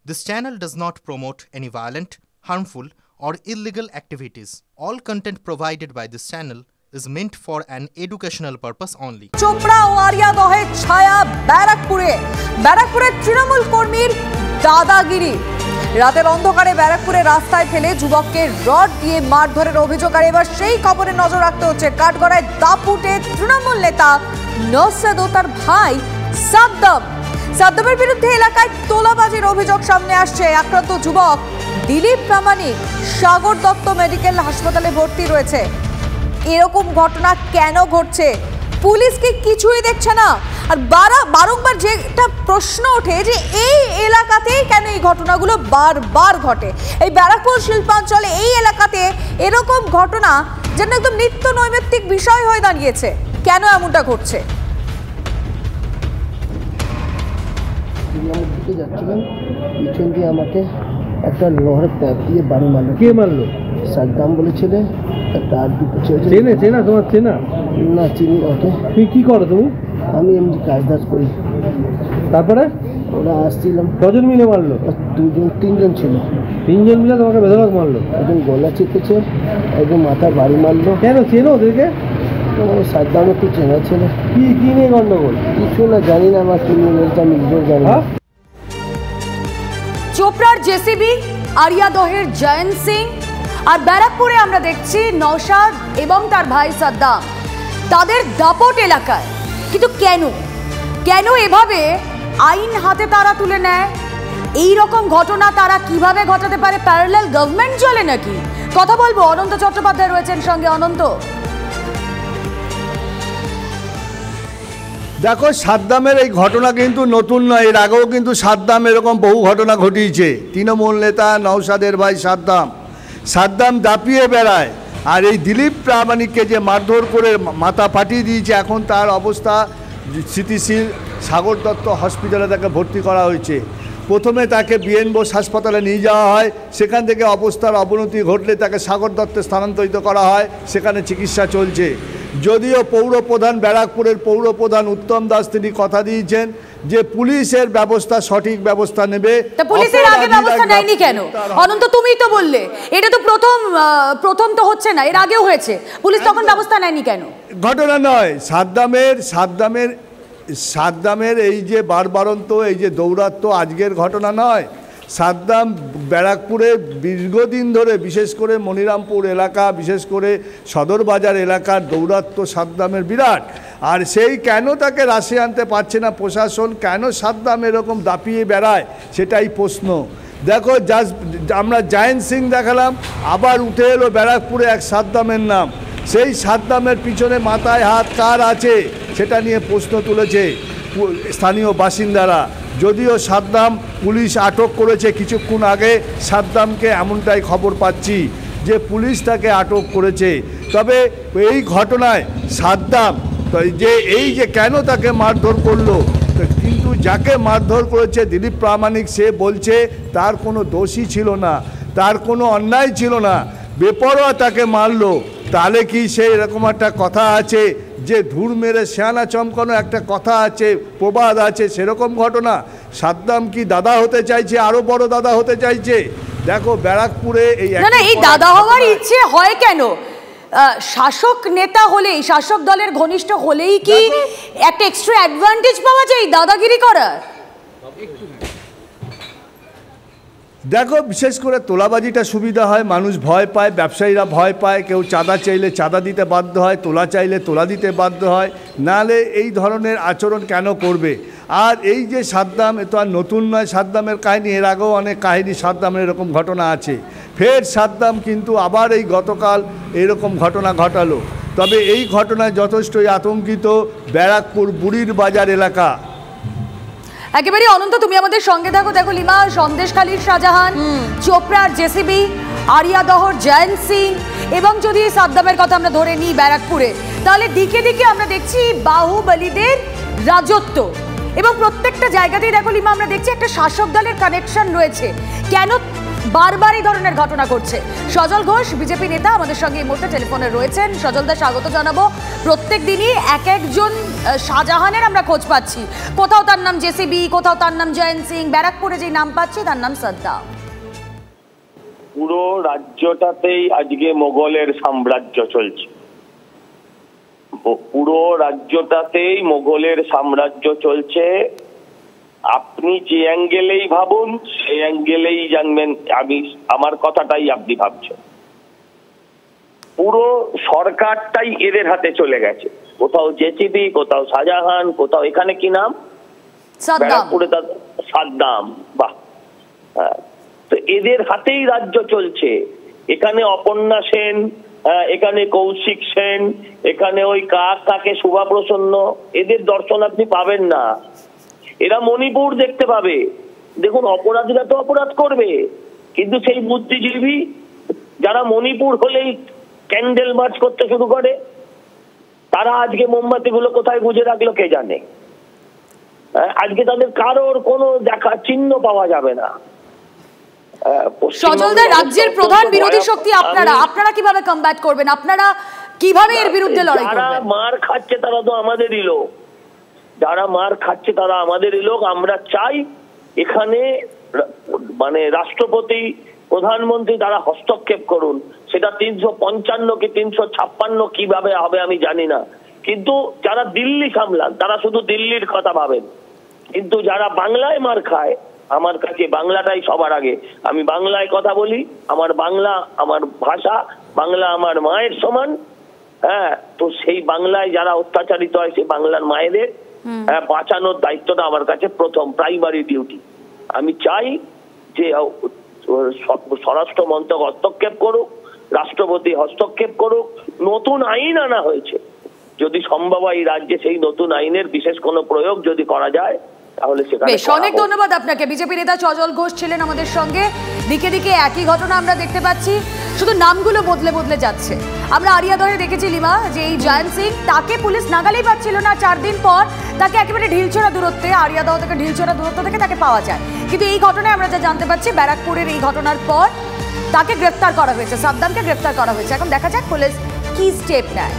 This channel does not promote any violent, harmful, or illegal activities. All content provided by this channel is meant for an educational purpose only. Chopra ও আরিয়াদহের ছায়া ব্যারাকপুরে তৃণমূল কর্মীর দাদাগিরি। রাতের অন্ধকারে ব্যারাকপুরে রাস্তায় ফেলে যুবককে রড দিয়ে মারধরের অভিযোগ। আর এবার সেই খবরে নজর রাখতে হচ্ছে কাঠগড়ায় দাপুটে তৃণমূল নেতা নওশাদ ও তার ভাই সাদ্দামের বিরুদ্ধে এলাকায় তোলাবাজির অভিযোগ সামনে আসছে। আক্রান্ত যুবক দিলীপ প্রামাণিক সাগর দত্ত মেডিকেল হাসপাতালে ভর্তি রয়েছে। এরকম ঘটনা কেন ঘটছে? পুলিশ কি কিছুই দেখছে না? আর বারংবার যেটা প্রশ্ন ওঠে যে এই এলাকাতেই কেন এই ঘটনাগুলো বারবার ঘটে? এই ব্যারাকপুর শিল্পাঞ্চলে এই এলাকাতে এরকম ঘটনা যেন একদম নিত্য নৈমিত্তিক বিষয় হয়ে দাঁড়িয়েছে। কেন এমনটা ঘটছে? যাচ্ছিলাম, পিছন দিয়ে আমাকে একটা লোহার প্যাপ দিয়ে বাড়ি মারলো। কে মারলো? সাদ্দাম বলেছিলে। একটা আর দুটো চেনা তোমার চেনা না, চিনি ওকে। তুই কি করো? তুমি? আমি এমনি কাজ করি। তারপরে ওরা আসছিলাম। কজন মিলে মারলো? তিনজন ছিল। তিনজন মিলে তোমাকে বেধড়ক মারলো? একজন গলা চেপেছে, একজন মাথার বাড়ি মারলো। কেন চেনো ওদেরকে? সাদ্দাম একটু চেনা ছিল। কি নিয়ে গন্ডগোল? কিছু না, জানি না, আমার কি নিয়ে আমি নিজেও জানি না। চোপড়ার জেসিবি, আরিয়াদহের জয়ন্ত সিং, আর ব্যারাকপুরে আমরা দেখছি নওশাদ এবং তার ভাই সাদ্দাম তাদের দাপট এলাকায়। কিন্তু কেন এভাবে আইন হাতে তারা তুলে নেয়? এই রকম ঘটনা তারা কিভাবে ঘটাতে পারে? প্যারালাল গভর্নমেন্ট চলে নাকি? কথা বলবো, অনন্ত চট্টোপাধ্যায় রয়েছেন সঙ্গে। অনন্ত, দেখো, সাদ্দামের এই ঘটনা কিন্তু নতুন নয়। এর আগেও কিন্তু সাদ্দাম এরকম বহু ঘটনা ঘটিয়েছে। তৃণমূল নেতা নওশাদের ভাই সাদ্দাম দাপিয়ে বেড়ায়। আর এই দিলীপ প্রামাণিককে যে মারধর করে মাথা ফাটিয়ে দিয়েছে, এখন তার অবস্থা স্থিতিশীল। সাগর দত্ত হসপিটালে তাকে ভর্তি করা হয়েছে। প্রথমে তাকে বিএন বোস হাসপাতালে নিয়ে যাওয়া হয়, সেখান থেকে অবস্থার অবনতি ঘটলে তাকে সাগর দত্তে স্থানান্তরিত করা হয়, সেখানে চিকিৎসা চলছে। যদিও পৌরপ্রধান, ব্যারাকপুরের পৌরপ্রধান উত্তম দাস, তিনি কথা দিয়েছেন যে পুলিশের ব্যবস্থা, সঠিক ব্যবস্থা নেবে। পুলিশের আগে ব্যবস্থা নেয়নি কেন? অনন্ত, তুমিই তো বললে এটা তো প্রথম তো হচ্ছে না, এর আগেও হয়েছে। পুলিশ তখন ব্যবস্থা নেয়নি কেন? ঘটনা নয়, সাদ্দামের এই যে বারবারন্ত, এই যে দৌরাত্ম্য আজকের ঘটনা নয়। সাদ্দাম ব্যারাকপুরে দীর্ঘদিন ধরে, বিশেষ করে মনিরামপুর এলাকা, বিশেষ করে সদর বাজার এলাকার দৌরাত্ম্য সাদ্দামের বিরাট। আর সেই কেন তাকে রাশিয়ে আনতে পারছে না প্রশাসন, কেন সাদ্দাম এরকম দাপিয়ে বেড়ায়, সেটাই প্রশ্ন। দেখো, আমরা জয়ন্ত সিং দেখালাম, আবার উঠে এলো ব্যারাকপুরে এক সাদ্দামের নাম। সেই সাদ্দামের পিছনে মাথায় হাত কার আছে সেটা নিয়ে প্রশ্ন তুলেছে স্থানীয় বাসিন্দারা। যদিও সাদ্দাম পুলিশ আটক করেছে কিছুক্ষণ আগে, সাদ্দামকে এমনটাই খবর পাচ্ছি যে পুলিশ তাকে আটক করেছে। তবে এই ঘটনায় সাদ্দাম এই যে কেন তাকে মারধর করলো, কিন্তু যাকে মারধর করেছে দিলীপ প্রামাণিক, সে বলছে তার কোনো দোষই ছিল না, তার কোনো অন্যায় ছিল না, বেপরোয়া তাকে মারলো। তাহলে কি সে এরকম একটা কথা আছে যে ধুর মেরে শেয়ানা চমকানো একটা কথা আছে, প্রবাদ আছে, সেরকম ঘটনা? সাদ্দাম কি দাদা হতে চাইছে, আরো বড় দাদা হতে চাইছে? দেখো, ব্যারাকপুরে এই দাদা হওয়ার ইচ্ছে হয় কেন? শাসক নেতা হলেই, শাসক দলের ঘনিষ্ঠ হলেই কি একটা এক্সট্রা অ্যাডভান্টেজ পাওয়া যায় দাদাগিরি করার? দেখো, বিশেষ করে তোলাবাজিটা সুবিধা হয়, মানুষ ভয় পায়, ব্যবসায়ীরা ভয় পায়, কেউ চাঁদা চাইলে চাঁদা দিতে বাধ্য হয়, তোলা চাইলে তোলা দিতে বাধ্য হয়, নাহলে এই ধরনের আচরণ কেন করবে? আর এই যে সাদ্দাম, এ তো আর নতুন নয় সাদ্দামের কাহিনী, এর আগেও অনেক কাহিনী সাদ্দামের এরকম ঘটনা আছে। ফের সাদ্দাম কিন্তু আবার এই গতকাল এরকম ঘটনা ঘটালো। তবে এই ঘটনায় যথেষ্টই আতঙ্কিত ব্যারাকপুর বুড়ির বাজার এলাকা। একেবারে অনন্ত, তুমি আমাদের সঙ্গে থাকো। দেখো লিমা, সন্দেশখালীর শাহজাহান, চোপড়ার জেসিবি, আরিয়াদহর জয়ন্ত সিং, এবং যদি সাদ্দামের কথা আমরা ধরে নিই ব্যারাকপুরে, তাহলে দিকে দিকে আমরা দেখছি বাহুবলীদের রাজত্ব। এবং প্রত্যেকটা জায়গাতেই দেখো লিমা, আমরা দেখছি একটা শাসক দলের কানেকশন রয়েছে। কেন বারবার এই ধরনের ঘটনা ঘটছে। সজল ঘোষ বিজেপি নেতা আমাদের সঙ্গে এই মুহূর্তে টেলিফোনে রয়েছেন। সজল দা, স্বাগত জানাবো। প্রত্যেক দিনই এক একজন শাহজাহানের আমরা খোঁজ পাচ্ছি, কোথাও তার নাম জেসিবি, কোথাও তার নাম জয়ন্ত সিং, ব্যারাকপুরে যে নাম পাচ্ছি তার নাম সাদ্দাম। পুরো রাজ্যটাতেই আজকে মোগলের সাম্রাজ্য চলছে, পুরো রাজ্যটাতেই মোগলের সাম্রাজ্য চলছে। আপনি যে অ্যাঙ্গেলেই ভাবুন সেই অ্যাঙ্গেলেই জানবেন আমার কথাটাই আপনি ভাবছেন। পুরো সরকারটাই এদের হাতে চলে গেছে, কোথাও জেসিবি, কোথাও শাহজাহান, কোথাও এখানে কি নাম ব্যারাকপুরে সাদ্দাম। বাহ, তো এদের হাতেই রাজ্য চলছে। এখানে অপর্ণা সেন, এখানে কৌশিক সেন, এখানে ওই কাকে শুভাপ্রসন্ন, এদের দর্শন আপনি পাবেন না। এরা মণিপুর দেখতে পাবে। দেখুন, অপরাধীরা তো অপরাধ করবে, কিন্তু সেই বুদ্ধিজীবী যারা মণিপুর হলেই ক্যান্ডেল মার্চ করতে শুরু করে, তারা আজকে মোমবাতিগুলো কোথায় গুজে রাখলো কে জানে। আজকে তাদের কারোর কোনো দেখা চিহ্ন পাওয়া যাবে না। সজলদা, রাজ্যের প্রধান বিরোধী শক্তি আপনারা কিভাবে কমব্যাট করবেন? আপনারা কিভাবে এর বিরুদ্ধে লড়াই করবেন? যারা মার খাচ্ছে তারা তো আমাদেরই লোক, যারা মার খাচ্ছে তারা আমাদেরই লোক। আমরা চাই এখানে মানে রাষ্ট্রপতি, প্রধানমন্ত্রী তারা হস্তক্ষেপ করুন। সেটা 355 কি 356 কিভাবে হবে আমি জানি না, কিন্তু যারা দিল্লি সামলান তারা শুধু দিল্লির কথা ভাবেন। কিন্তু যারা বাংলায় মার খায়, আমার কাছে বাংলাটাই সবার আগে। আমি বাংলায় কথা বলি, আমার বাংলা আমার ভাষা, বাংলা আমার মায়ের সমান। তো সেই বাংলায় যারা অত্যাচারিত হয় সেই বাংলার মায়েদের বাঁচানোর দায়িত্বটা আমার কাছে প্রথম প্রাইমারি ডিউটি। আমি চাই যে স্বরাষ্ট্র মন্ত্রক হস্তক্ষেপ করুক, রাষ্ট্রপতি হস্তক্ষেপ করুক। নতুন আইন আনা হয়েছে, যদি সম্ভব হয় এই রাজ্যে সেই নতুন আইনের বিশেষ কোনো প্রয়োগ যদি করা যায় তাহলে সেটা। বেশ, অনেক ধন্যবাদ আপনাকে। বিজেপি নেতা সজল ঘোষ ছিলেন আমাদের সঙ্গে। দিকে দিকে একই ঘটনা আমরা দেখতে পাচ্ছি, শুধু নামগুলো বদলে বদলে যাচ্ছে। আমরা আরিয়াদহে দেখেছি লিমা, যে এই জয়ন্ত সিং, তাকে পুলিশ নাগালেই পাচ্ছিল না। 4 দিন পর তাকে একেবারে ঢিলছোড়া দূরত্বে, আরিয়াদহ থেকে ঢিলছোড়া দূরত্ব থেকে তাকে পাওয়া যায়। কিন্তু এই ঘটনায় আমরা যা জানতে পারছি, ব্যারাকপুরের এই ঘটনার পর তাকে গ্রেফতার করা হয়েছে, সাদ্দামকে গ্রেফতার করা হয়েছে। এখন দেখা যাক পুলিশ কি স্টেপ নেয়।